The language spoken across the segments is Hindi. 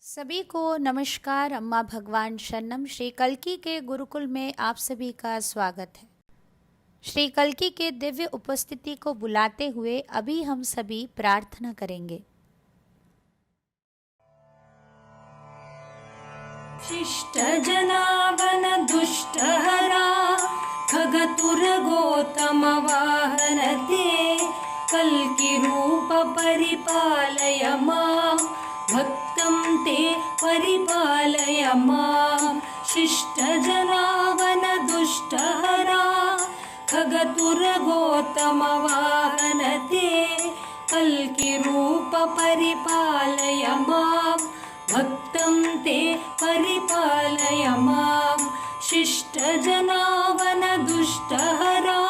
सभी को नमस्कार। अम्मा भगवान शरणम। श्री कल्की के गुरुकुल में आप सभी का स्वागत है। श्री कल्की के दिव्य उपस्थिति को बुलाते हुए अभी हम सभी प्रार्थना करेंगे। शिष्ट जनावन दुष्ट हरा खगतुर गौतम वाहन ते कल्की रूप परिपालय मां भक्तं ते परिपालय मां। शिष्ट जनावन दुष्ट हरा खगतुर गौतम वाहन ते कल्की रूप परिपालय मां भक्तं ते परिपालय मां। शिष्ट जनावन दुष्ट हरा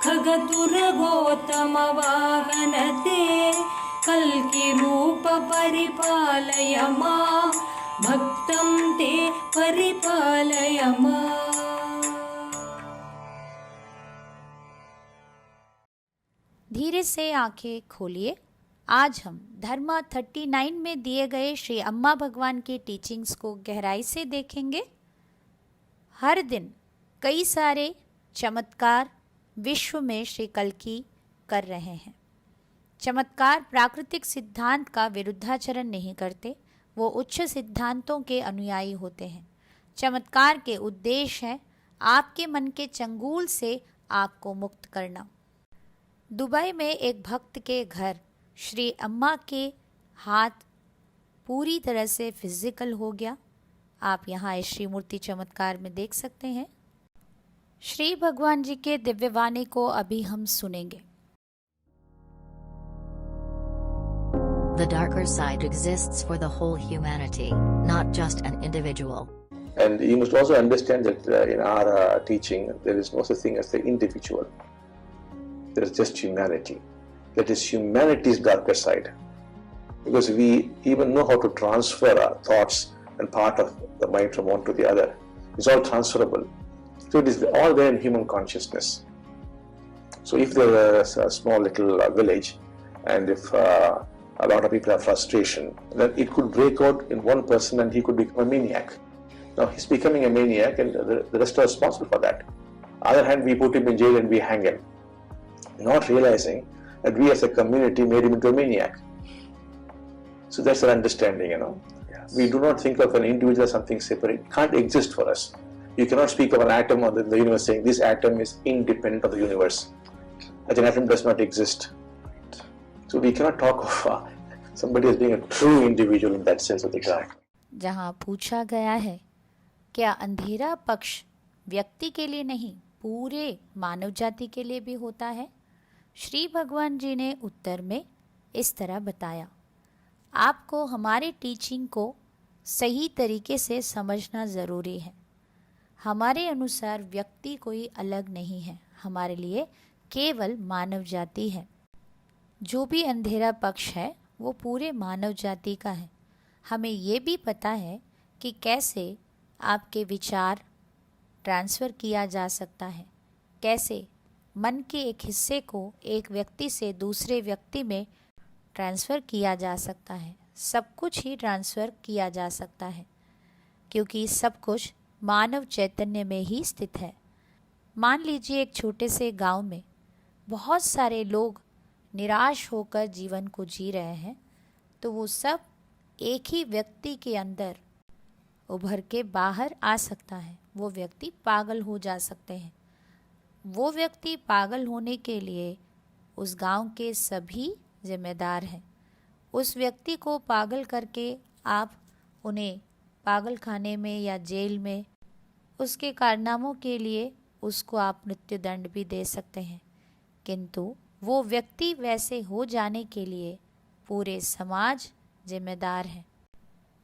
खगतुर गौतम वाहन ते कल्की रूप परिपालय मां भक्तं ते परिपालय मां। धीरे से आंखें खोलिए। आज हम धर्मा 39 में दिए गए श्री अम्मा भगवान के टीचिंग्स को गहराई से देखेंगे। हर दिन कई सारे चमत्कार विश्व में श्री कल्की कर रहे हैं। चमत्कार प्राकृतिक सिद्धांत का विरुद्धाचरण नहीं करते, वो उच्च सिद्धांतों के अनुयायी होते हैं। चमत्कार के उद्देश्य है आपके मन के चंगुल से आपको मुक्त करना। दुबई में एक भक्त के घर श्री अम्मा के हाथ पूरी तरह से फिजिकल हो गया। आप यहाँ इस श्री मूर्ति चमत्कार में देख सकते हैं। श्री भगवान जी के दिव्य वाणी को अभी हम सुनेंगे। The darker side exists for the whole humanity, not just an individual. And you must also understand that in our teaching, there is no such thing as the individual. There is just humanity. That is humanity's darker side. Because we even know how to transfer our thoughts and part of the mind from one to the other. It's all transferable. So it is all there in human consciousness. So if there is a small little village, and if a lot of people have frustration, then it could break out in one person and he could become a maniac. Now he's becoming a maniac and the rest are responsible for that. On the other hand, we put him in jail and we hang him, not realizing that we as a community made him into a maniac. So that's our understanding, Yes. We do not think of an individual as something separate. It can't exist for us. You cannot speak of an atom or the universe saying this atom is independent of the universe. That an atom does not exist. So we cannot talk of somebody as being a true individual in that sense of the term. जहाँ पूछा गया है क्या अंधेरा पक्ष व्यक्ति के लिए नहीं पूरे मानव जाति के लिए भी होता है, श्री भगवान जी ने उत्तर में इस तरह बताया। आपको हमारे टीचिंग को सही तरीके से समझना ज़रूरी है। हमारे अनुसार व्यक्ति कोई अलग नहीं है, हमारे लिए केवल मानव जाति है। जो भी अंधेरा पक्ष है वो पूरे मानव जाति का है। हमें ये भी पता है कि कैसे आपके विचार ट्रांसफ़र किया जा सकता है, कैसे मन के एक हिस्से को एक व्यक्ति से दूसरे व्यक्ति में ट्रांसफ़र किया जा सकता है। सब कुछ ही ट्रांसफ़र किया जा सकता है क्योंकि सब कुछ मानव चैतन्य में ही स्थित है। मान लीजिए एक छोटे से गांव में बहुत सारे लोग निराश होकर जीवन को जी रहे हैं, तो वो सब एक ही व्यक्ति के अंदर उभर के बाहर आ सकता है। वो व्यक्ति पागल हो जा सकते हैं। वो व्यक्ति पागल होने के लिए उस गांव के सभी जिम्मेदार हैं। उस व्यक्ति को पागल करके आप उन्हें पागल खाने में या जेल में उसके कारनामों के लिए उसको आप मृत्युदंड भी दे सकते हैं, किंतु वो व्यक्ति वैसे हो जाने के लिए पूरे समाज जिम्मेदार है।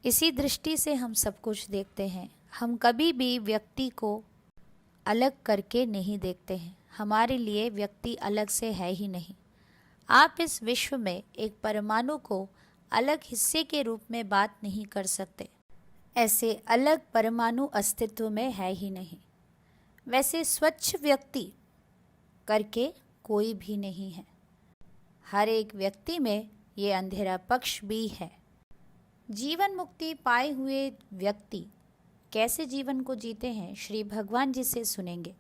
इसी दृष्टि से हम सब कुछ देखते हैं। हम कभी भी व्यक्ति को अलग करके नहीं देखते हैं। हमारे लिए व्यक्ति अलग से है ही नहीं। आप इस विश्व में एक परमाणु को अलग हिस्से के रूप में बात नहीं कर सकते। ऐसे अलग परमाणु अस्तित्व में है ही नहीं। वैसे स्वच्छ व्यक्ति करके कोई भी नहीं है। हर एक व्यक्ति में ये अंधेरा पक्ष भी है। जीवन मुक्ति पाए हुए व्यक्ति कैसे जीवन को जीते हैं, श्री भगवान जी से सुनेंगे।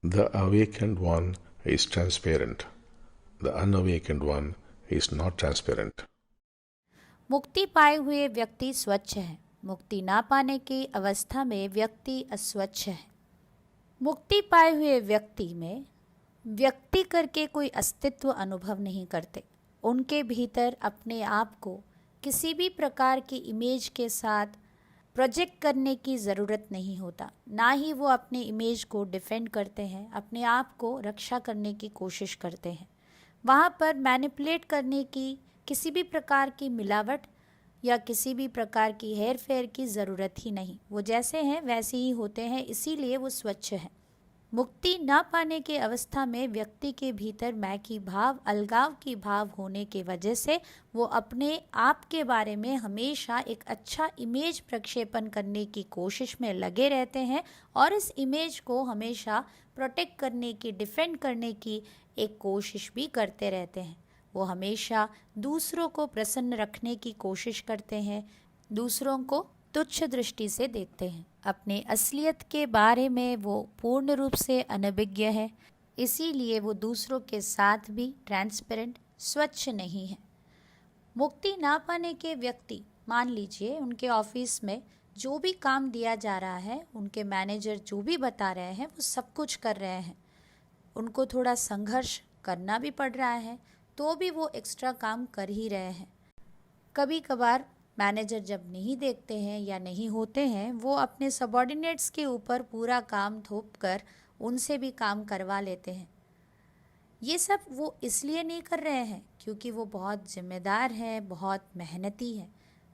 The awakened one is transparent. The unawakened one is not transparent. मुक्ति पाए हुए व्यक्ति स्वच्छ है, मुक्ति ना पाने की अवस्था में व्यक्ति अस्वच्छ है। मुक्ति पाए हुए व्यक्ति में व्यक्ति करके कोई अस्तित्व अनुभव नहीं करते। उनके भीतर अपने आप को किसी भी प्रकार की इमेज के साथ प्रोजेक्ट करने की ज़रूरत नहीं होता, ना ही वो अपने इमेज को डिफेंड करते हैं, अपने आप को रक्षा करने की कोशिश करते हैं। वहाँ पर मैनिपुलेट करने की, किसी भी प्रकार की मिलावट या किसी भी प्रकार की हेर फेर की ज़रूरत ही नहीं। वो जैसे हैं वैसे ही होते हैं, इसीलिए वो स्वच्छ है। मुक्ति ना पाने के अवस्था में व्यक्ति के भीतर मैं की भाव, अलगाव की भाव होने के वजह से वो अपने आप के बारे में हमेशा एक अच्छा इमेज प्रक्षेपण करने की कोशिश में लगे रहते हैं और इस इमेज को हमेशा प्रोटेक्ट करने की, डिफेंड करने की एक कोशिश भी करते रहते हैं। वो हमेशा दूसरों को प्रसन्न रखने की कोशिश करते हैं, दूसरों को तुच्छ दृष्टि से देखते हैं। अपने असलियत के बारे में वो पूर्ण रूप से अनभिज्ञ है, इसीलिए वो दूसरों के साथ भी ट्रांसपेरेंट, स्वच्छ नहीं है। मुक्ति ना पाने के व्यक्ति, मान लीजिए उनके ऑफिस में जो भी काम दिया जा रहा है, उनके मैनेजर जो भी बता रहे हैं वो सब कुछ कर रहे हैं, उनको थोड़ा संघर्ष करना भी पड़ रहा है तो भी वो एक्स्ट्रा काम कर ही रहे हैं। कभी कभार मैनेजर जब नहीं देखते हैं या नहीं होते हैं, वो अपने सबॉर्डिनेट्स के ऊपर पूरा काम थोप कर उनसे भी काम करवा लेते हैं। ये सब वो इसलिए नहीं कर रहे हैं क्योंकि वो बहुत जिम्मेदार हैं, बहुत मेहनती हैं,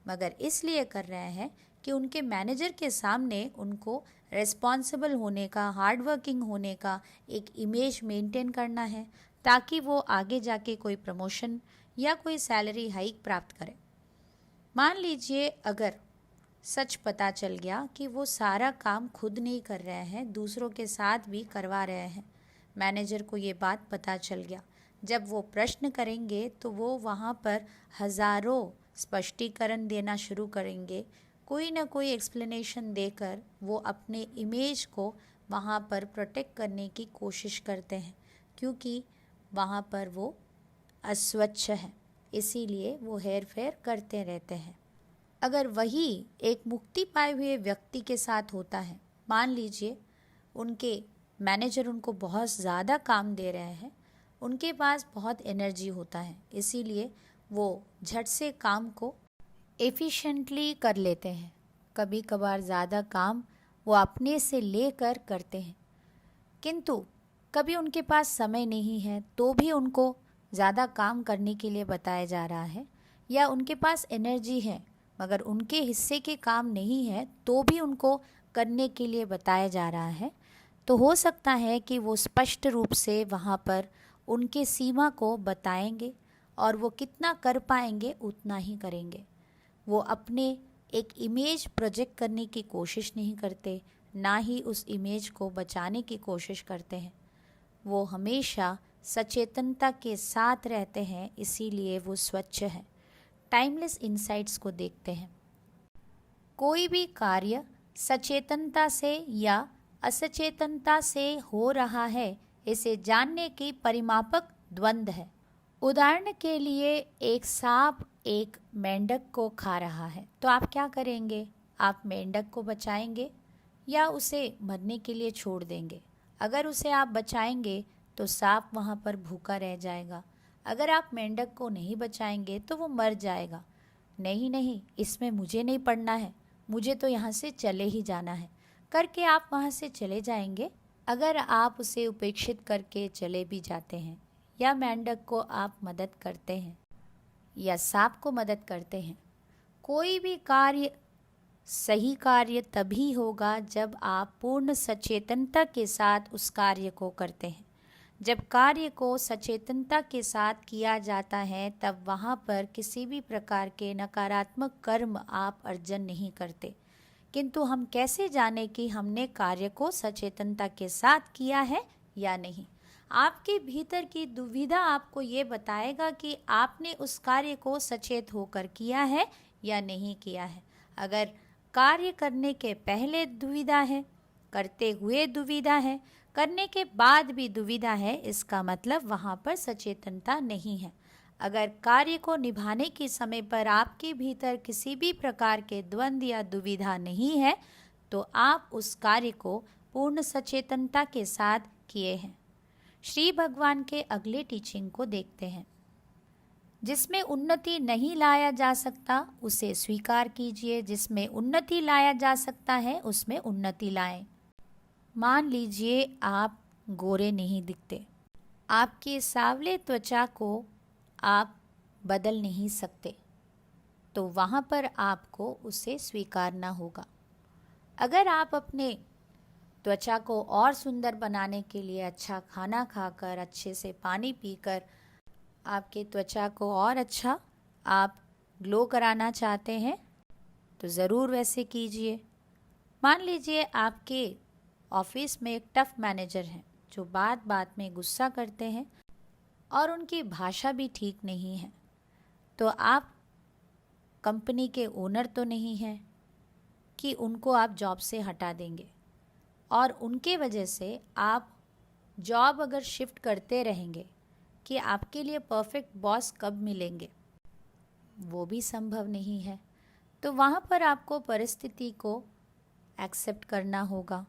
मगर इसलिए कर रहे हैं कि उनके मैनेजर के सामने उनको रिस्पॉन्सिबल होने का, हार्ड वर्किंग होने का एक इमेज मेंटेन करना है, ताकि वो आगे जाके कोई प्रमोशन या कोई सैलरी हाइक प्राप्त करें। मान लीजिए अगर सच पता चल गया कि वो सारा काम खुद नहीं कर रहे हैं, दूसरों के साथ भी करवा रहे हैं, मैनेजर को ये बात पता चल गया। जब वो प्रश्न करेंगे तो वो वहाँ पर हज़ारों स्पष्टीकरण देना शुरू करेंगे, कोई ना कोई एक्सप्लेनेशन देकर वो अपने इमेज को वहाँ पर प्रोटेक्ट करने की कोशिश करते हैं, क्योंकि वहाँ पर वो अस्वच्छ है, इसीलिए वो हेर फेर करते रहते हैं। अगर वही एक मुक्ति पाए हुए व्यक्ति के साथ होता है, मान लीजिए उनके मैनेजर उनको बहुत ज़्यादा काम दे रहे हैं, उनके पास बहुत एनर्जी होता है, इसीलिए वो झट से काम को एफिशिएंटली कर लेते हैं। कभी कभार ज़्यादा काम वो अपने से लेकर करते हैं, किंतु कभी उनके पास समय नहीं है तो भी उनको ज़्यादा काम करने के लिए बताया जा रहा है, या उनके पास एनर्जी है मगर उनके हिस्से के काम नहीं है तो भी उनको करने के लिए बताया जा रहा है, तो हो सकता है कि वो स्पष्ट रूप से वहाँ पर उनके सीमा को बताएंगे और वो कितना कर पाएंगे उतना ही करेंगे। वो अपने एक इमेज प्रोजेक्ट करने की कोशिश नहीं करते, ना ही उस इमेज को बचाने की कोशिश करते हैं। वो हमेशा सचेतनता के साथ रहते हैं, इसीलिए वो स्वच्छ है। टाइमलेस इनसाइट्स को देखते हैं। कोई भी कार्य सचेतनता से या असचेतनता से हो रहा है, इसे जानने की परिमापक द्वंद्व है। उदाहरण के लिए एक सांप एक मेंढक को खा रहा है, तो आप क्या करेंगे? आप मेंढक को बचाएंगे या उसे मरने के लिए छोड़ देंगे? अगर उसे आप बचाएंगे तो सांप वहाँ पर भूखा रह जाएगा, अगर आप मेंढक को नहीं बचाएंगे तो वो मर जाएगा। नहीं, इसमें मुझे नहीं पड़ना है, मुझे तो यहाँ से चले ही जाना है करके आप वहाँ से चले जाएंगे। अगर आप उसे उपेक्षित करके चले भी जाते हैं या मेंढक को आप मदद करते हैं या सांप को मदद करते हैं, कोई भी कार्य सही कार्य तभी होगा जब आप पूर्ण सचेतनता के साथ उस कार्य को करते हैं। जब कार्य को सचेतनता के साथ किया जाता है तब वहाँ पर किसी भी प्रकार के नकारात्मक कर्म आप अर्जन नहीं करते। किंतु हम कैसे जाने कि हमने कार्य को सचेतनता के साथ किया है या नहीं? आपके भीतर की दुविधा आपको ये बताएगा कि आपने उस कार्य को सचेत होकर किया है या नहीं किया है। अगर कार्य करने के पहले दुविधा है, करते हुए दुविधा है, करने के बाद भी दुविधा है, इसका मतलब वहाँ पर सचेतनता नहीं है। अगर कार्य को निभाने के समय पर आपके भीतर किसी भी प्रकार के द्वंद्व या दुविधा नहीं है, तो आप उस कार्य को पूर्ण सचेतनता के साथ किए हैं। श्री भगवान के अगले टीचिंग को देखते हैं। जिसमें उन्नति नहीं लाया जा सकता उसे स्वीकार कीजिए, जिसमें उन्नति लाया जा सकता है उसमें उन्नति लाएं। मान लीजिए आप गोरे नहीं दिखते, आपकी सांवले त्वचा को आप बदल नहीं सकते, तो वहाँ पर आपको उसे स्वीकारना होगा। अगर आप अपने त्वचा को और सुंदर बनाने के लिए अच्छा खाना खाकर, अच्छे से पानी पीकर आपके त्वचा को और अच्छा आप ग्लो कराना चाहते हैं तो ज़रूर वैसे कीजिए। मान लीजिए आपके ऑफिस में एक टफ मैनेजर हैं जो बात बात में गुस्सा करते हैं और उनकी भाषा भी ठीक नहीं है, तो आप कंपनी के ओनर तो नहीं हैं कि उनको आप जॉब से हटा देंगे और उनके वजह से आप जॉब अगर शिफ्ट करते रहेंगे कि आपके लिए परफेक्ट बॉस कब मिलेंगे, वो भी संभव नहीं है। तो वहाँ पर आपको परिस्थिति को एक्सेप्ट करना होगा,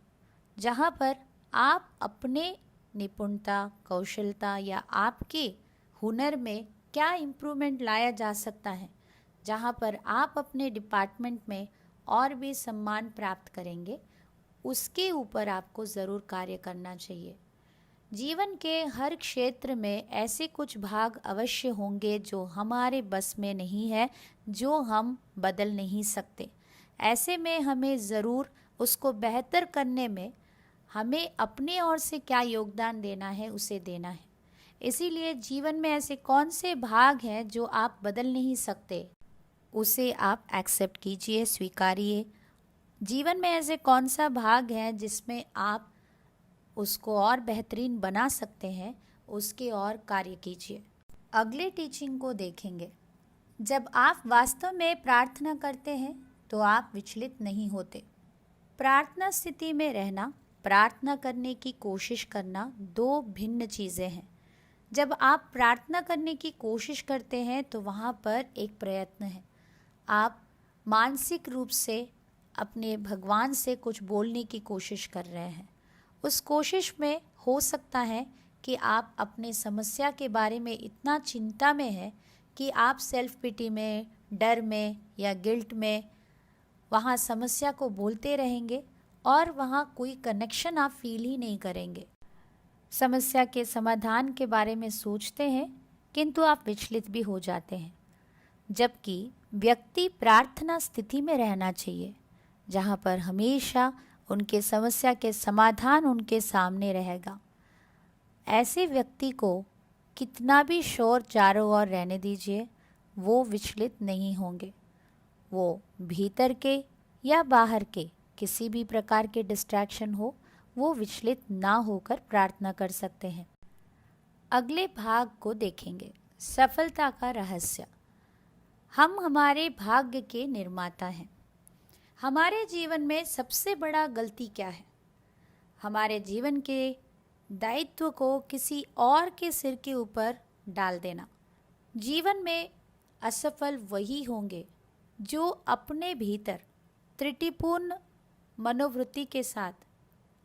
जहाँ पर आप अपने निपुणता, कौशलता या आपके हुनर में क्या इम्प्रूवमेंट लाया जा सकता है, जहाँ पर आप अपने डिपार्टमेंट में और भी सम्मान प्राप्त करेंगे, उसके ऊपर आपको ज़रूर कार्य करना चाहिए। जीवन के हर क्षेत्र में ऐसे कुछ भाग अवश्य होंगे जो हमारे बस में नहीं है, जो हम बदल नहीं सकते। ऐसे में हमें ज़रूर उसको बेहतर करने में हमें अपने ओर से क्या योगदान देना है उसे देना है। इसीलिए जीवन में ऐसे कौन से भाग हैं जो आप बदल नहीं सकते, उसे आप एक्सेप्ट कीजिए, स्वीकारिए। जीवन में ऐसे कौन सा भाग है जिसमें आप उसको और बेहतरीन बना सकते हैं, उसके और कार्य कीजिए। अगले टीचिंग को देखेंगे। जब आप वास्तव में प्रार्थना करते हैं तो आप विचलित नहीं होते। प्रार्थना स्थिति में रहना, प्रार्थना करने की कोशिश करना दो भिन्न चीज़ें हैं। जब आप प्रार्थना करने की कोशिश करते हैं तो वहाँ पर एक प्रयत्न है, आप मानसिक रूप से अपने भगवान से कुछ बोलने की कोशिश कर रहे हैं। उस कोशिश में हो सकता है कि आप अपने समस्या के बारे में इतना चिंता में हैं कि आप सेल्फ पिटी में, डर में या गिल्ट में वहाँ समस्या को बोलते रहेंगे और वहाँ कोई कनेक्शन आप फील ही नहीं करेंगे। समस्या के समाधान के बारे में सोचते हैं किंतु आप विचलित भी हो जाते हैं। जबकि व्यक्ति प्रार्थना स्थिति में रहना चाहिए, जहाँ पर हमेशा उनके समस्या के समाधान उनके सामने रहेगा। ऐसे व्यक्ति को कितना भी शोर चारों ओर रहने दीजिए, वो विचलित नहीं होंगे। वो भीतर के या बाहर के किसी भी प्रकार के डिस्ट्रैक्शन हो, वो विचलित ना होकर प्रार्थना कर सकते हैं। अगले भाग को देखेंगे, सफलता का रहस्य। हम हमारे भाग्य के निर्माता हैं। हमारे जीवन में सबसे बड़ा गलती क्या है? हमारे जीवन के दायित्व को किसी और के सिर के ऊपर डाल देना। जीवन में असफल वही होंगे जो अपने भीतर त्रुटिपूर्ण मनोवृत्ति के साथ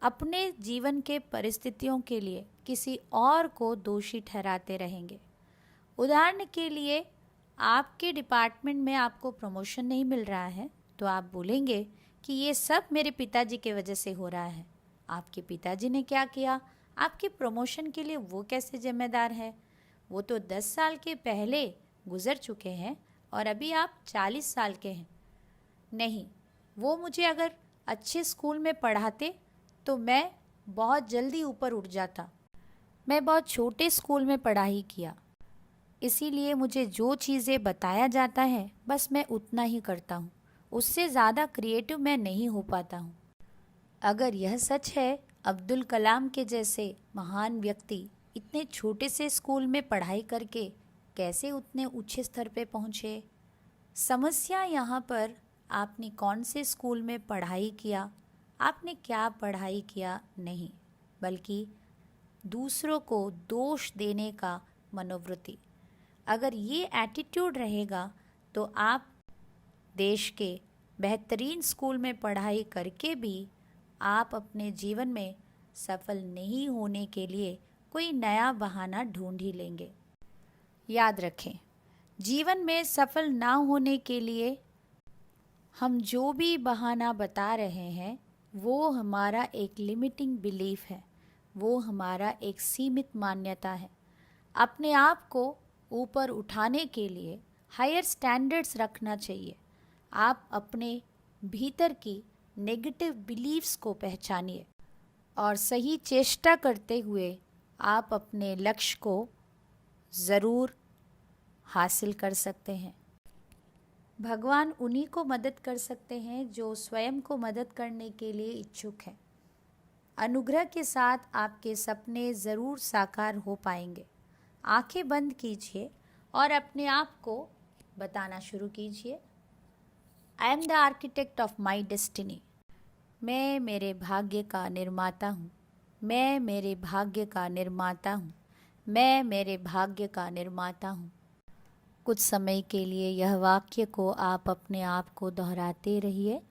अपने जीवन के परिस्थितियों के लिए किसी और को दोषी ठहराते रहेंगे। उदाहरण के लिए, आपके डिपार्टमेंट में आपको प्रमोशन नहीं मिल रहा है तो आप बोलेंगे कि ये सब मेरे पिताजी के वजह से हो रहा है। आपके पिताजी ने क्या किया? आपके प्रमोशन के लिए वो कैसे जिम्मेदार है? वो तो 10 साल के पहले गुजर चुके हैं और अभी आप 40 साल के हैं। नहीं, वो मुझे अगर अच्छे स्कूल में पढ़ाते तो मैं बहुत जल्दी ऊपर उठ जाता। मैं बहुत छोटे स्कूल में पढ़ाई किया, इसीलिए मुझे जो चीज़ें बताया जाता है बस मैं उतना ही करता हूँ, उससे ज़्यादा क्रिएटिव मैं नहीं हो पाता हूँ। अगर यह सच है, अब्दुल कलाम के जैसे महान व्यक्ति इतने छोटे से स्कूल में पढ़ाई करके कैसे उतने ऊंचे स्तर पे पहुँचे? समस्या यहाँ पर आपने कौन से स्कूल में पढ़ाई किया, आपने क्या पढ़ाई किया नहीं, बल्कि दूसरों को दोष देने का मनोवृत्ति। अगर ये एटीट्यूड रहेगा तो आप देश के बेहतरीन स्कूल में पढ़ाई करके भी आप अपने जीवन में सफल नहीं होने के लिए कोई नया बहाना ढूंढ ही लेंगे। याद रखें, जीवन में सफल ना होने के लिए हम जो भी बहाना बता रहे हैं वो हमारा एक लिमिटिंग बिलीफ है, वो हमारा एक सीमित मान्यता है। अपने आप को ऊपर उठाने के लिए हायर स्टैंडर्ड्स रखना चाहिए। आप अपने भीतर की नेगेटिव बिलीफ्स को पहचानिए और सही चेष्टा करते हुए आप अपने लक्ष्य को ज़रूर हासिल कर सकते हैं। भगवान उन्हीं को मदद कर सकते हैं जो स्वयं को मदद करने के लिए इच्छुक हैं। अनुग्रह के साथ आपके सपने ज़रूर साकार हो पाएंगे। आंखें बंद कीजिए और अपने आप को बताना शुरू कीजिए, I am the architect of my destiny. मैं मेरे भाग्य का निर्माता हूँ, मैं मेरे भाग्य का निर्माता हूँ, मैं मेरे भाग्य का निर्माता हूँ। कुछ समय के लिए यह वाक्य को आप अपने आप को दोहराते रहिए।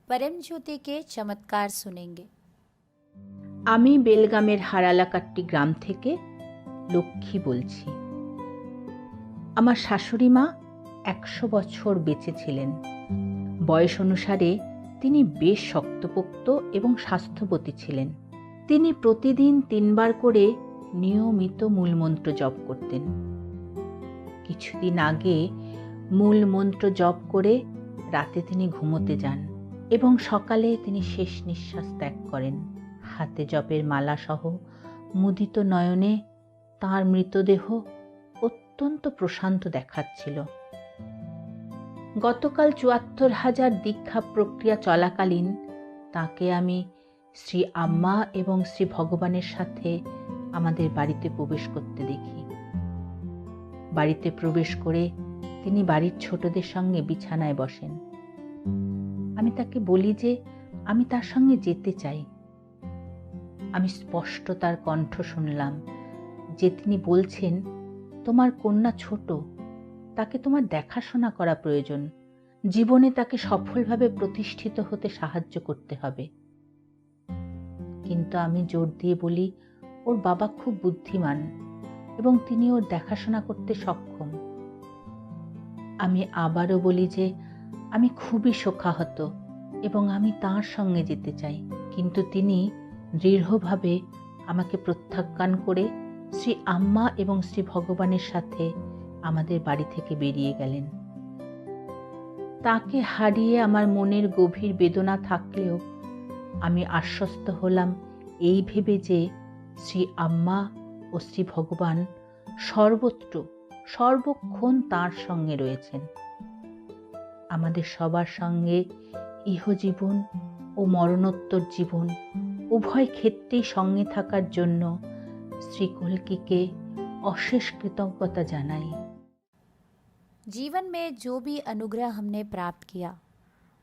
परम ज्योति के चमत्कार सुनेंगे। আমি বেলগামের হারালাকাট্টি গ্রাম থেকে লক্ষ্মী বলছি। আমার শাশুড়ি মা 100 বছর বেঁচে ছিলেন। বয়স অনুসারে তিনি বেশ শক্তপোক্ত এবং স্বাস্থ্যবতী ছিলেন। তিনি প্রতিদিন 3 বার করে নিয়মিত মূলমন্ত্র জপ করতেন। কিছুদিন আগে মূলমন্ত্র জপ করে রাতে তিনি ঘুমোতে যান এবং সকালে তিনি শেষ নিঃশ্বাস ত্যাগ করেন। হাতে জপের মালা সহ মুদিত নয়নে তাঁর মৃতদেহ অত্যন্ত প্রশান্ত দেখাচ্ছিল। গতকাল ৭৪,০০০ দীক্ষা প্রক্রিয়া চলাকালীন তাকে আমি শ্রী আম্মা এবং শ্রী ভগবানের সাথে আমাদের বাড়িতে প্রবেশ করতে দেখি। বাড়িতে প্রবেশ করে তিনি বাড়ির ছোটদের সঙ্গে বিছানায় বসেন। আমি তাকে বলি যে আমি তার সঙ্গে যেতে চাই। আমি স্পষ্ট তার কণ্ঠ শুনলাম যে তিনি বলছেন, তোমার কন্যা ছোট, তাকে তোমার দেখাশোনা করা প্রয়োজন। জীবনে তাকে সফলভাবে প্রতিষ্ঠিত হতে সাহায্য করতে হবে। কিন্তু আমি জোর দিয়ে বলি, ওর বাবা খুব বুদ্ধিমান এবং তিনি ওর দেখাশোনা করতে সক্ষম। আমি আবারও বলি যে আমি খুবই শোকাহত এবং আমি তাঁর সঙ্গে যেতে চাই। কিন্তু তিনি দৃঢ়ভাবে আমাকে প্রত্যাখ্যান করে শ্রী আম্মা এবং শ্রী ভগবানের সাথে আমাদের বাড়ি থেকে বেরিয়ে গেলেন। তাকে হারিয়ে আমার মনের গভীর বেদনা থাকলেও আমি আশ্বস্ত হলাম এই ভেবে যে শ্রী আম্মা ও শ্রী ভগবান সর্বত্র সর্বক্ষণ তাঁর সঙ্গে রয়েছেন। আমাদের সবার সঙ্গে ইহজীবন ও মরণোত্তর জীবন উভয় ক্ষেত্রেই সঙ্গে থাকার জন্য শ্রী কল্কিকে অশেষ কৃতজ্ঞতা জানাই। जीवन में जो भी अनुग्रह हमने प्राप्त किया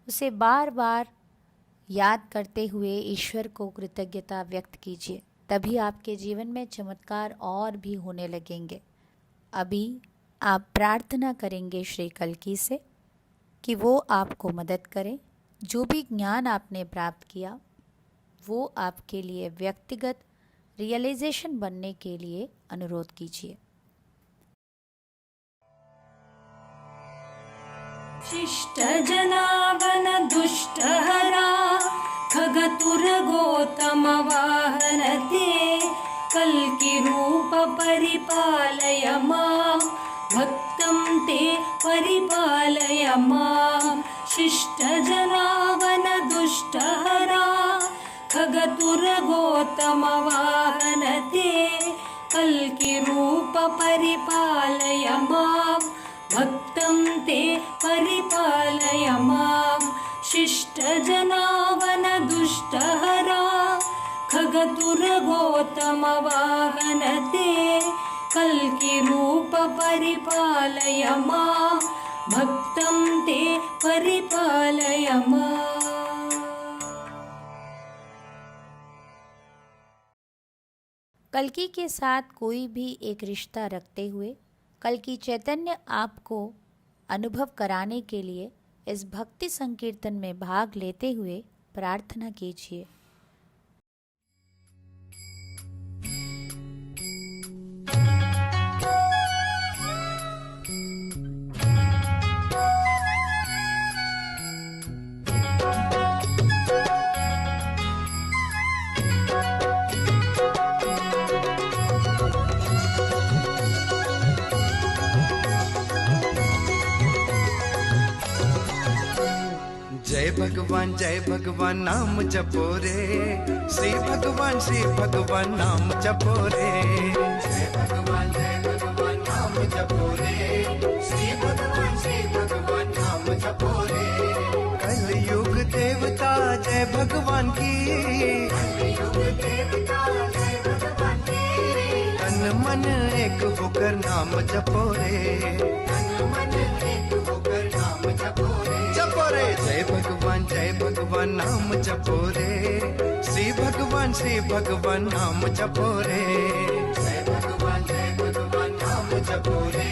उसे बार बार याद करते हुए ईश्वर को कृतज्ञता व्यक्त कीजिए, तभी आपके जीवन में चमत्कार और भी होने लगेंगे। अभी आप प्रार्थना करेंगे श्री कल्की से कि वो आपको मदद करें। जो भी ज्ञान आपने प्राप्त किया वो आपके लिए व्यक्तिगत रियलाइजेशन बनने के लिए अनुरोध कीजिए। शिष्टजनावन दुष्टहरा खगतुरगोतमवाहन ते कल्किरूप परिपालय मां भक्तं ते परिपालय मां। शिष्टजनावन दुष्टहरा खगतुरगोतमवाहन ते कल्किरूप परिपालय मां भक्तं ते परिपालय मां। शिष्टजनावन दुष्टहरा खगतुरगोतमवाहन ते कल्किरूप परिपालय मां भक्तं ते परिपालय मां। कल्की के साथ कोई भी एक रिश्ता रखते हुए कल्की चैतन्य आपको अनुभव कराने के लिए इस भक्ति संकीर्तन में भाग लेते हुए प्रार्थना कीजिए। जय भगवान नाम जपो रे, श्री भगवान नाम जपो रे। जय भगवान नाम जपो रे, श्री भगवान नाम जपो रे। कलयुग देवता जय भगवान की, कलयुग देवता जय भगवान की। तन मन एक होकर नाम जपो रे, तन मन एक होकर नाम जपो रे। जपो रे जय भगवान नाम जपो रे, श्री भगवान नाम जपो रे। जय भगवान नाम जपो रे,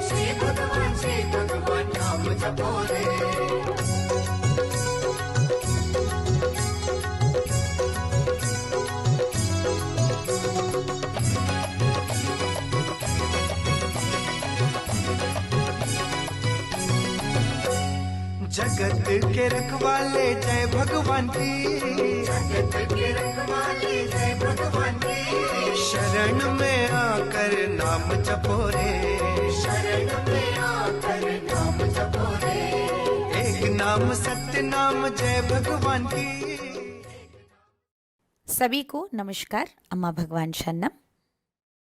श्री भगवान नाम जपो रे। जगत के रखवाले जय भगवान की, जगत के रखवाले जय भगवान की। शरण में आकर नाम जपो रे, शरण में आकर नाम जपो रे। एक नाम सत्य नाम जय भगवान की। सभी को नमस्कार। अम्मा भगवान शरणम।